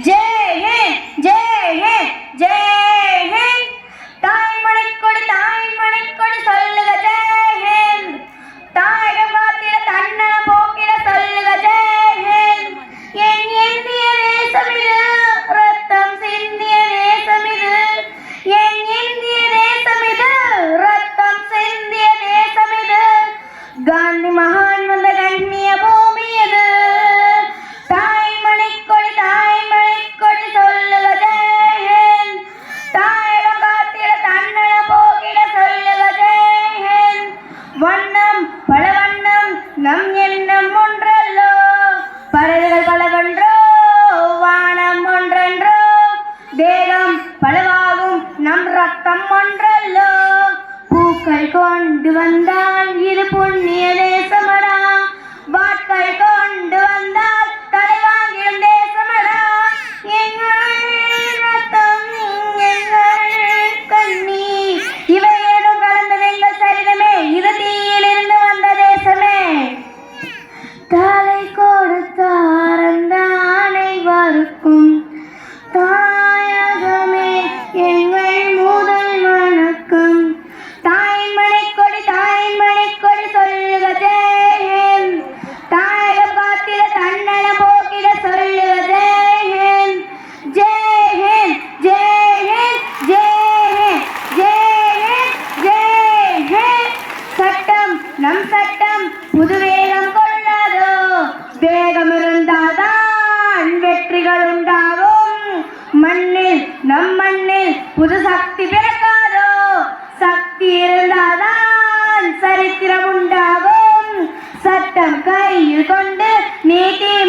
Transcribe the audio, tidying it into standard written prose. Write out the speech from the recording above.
ஜெய் ஹிந்த் ஜெய் ஹிந்த் ஜெய் ஹிந்த். தாய்மொழிக்கொடி தாய்மொழிக்கொடி சொல்லுக ஜெய் ஹிந்த். தாயகம் காத்திட தன்னல போக்கிட சொல்லுக ஜெய் ஹிந்த். என் இந்திய தேசம் இது, ரத்தம் சிந்திய தேசம் இது. என் இந்திய தேசம் இது, ரத்தம் சிந்திய தேசம் இது. காந்தி மகான் வந்த கண்ணிய பூமி இது. தாய்மொழிக்கொடி தாய்மொழிக்கொடி சொல்லுக ஜெய் ஹிந்த். தாயகம் காத்திட தன்னல போக்கிட சொல்லுக ஜெய் ஹிந்த். வண்ணம் பல வண்ணம் நம் எண்ணம் ஒன்றல்லோ, பறவைகள் பலவன்றோ வானம் ஒன்றென்றோ. தேகம் பலவாகும் நம் ரத்தம் ஒன்றல்லோ. பூக்கள் கொண்டு வந்தால் இது புண்ணிய தேசமடா. வாட்கள் கொண்டு வந்தால் தலை வாங்கிடும் தேசமடா. எங்கள் ரத்தம் எங்கள் கண்ணீர் இவை ஏதும் கலந்தது எங்கள் சரிதமே. இது தீயிலிருந்து வந்த தேசமே. தலை கொடுத்தார் அந்த அனைவருக்கும் தாயகமே எங்கள் முதல் வணக்கம். தாய்மொழிக்கொடி தாய்மொழிக்கொடி சொல்லுக ஜெய் ஹிந்த். தாயகம் காத்திட தன்னல போக்கிட சொல்லுக ஜெய் ஹிந்த். ஜெய் ஹிந்த் ஜெய் ஹிந்த் ஜெய் ஹிந்த் ஜெய் ஹிந்த் ஜெய் ஹிந்த். சட்டம் நம் சட்டம் புது வேகம் கொள்ளாதோ. வேகம் இருந்தால்தான் வெற்றிகள் உண்டாகும். மண்ணில் நம் மண்ணில் புது சக்தி பிறக்காதோ. சக்தி இருந்தால்தான் சரித்திரம் உண்டாகும். சட்டம் கையில் கொண்டு நீதி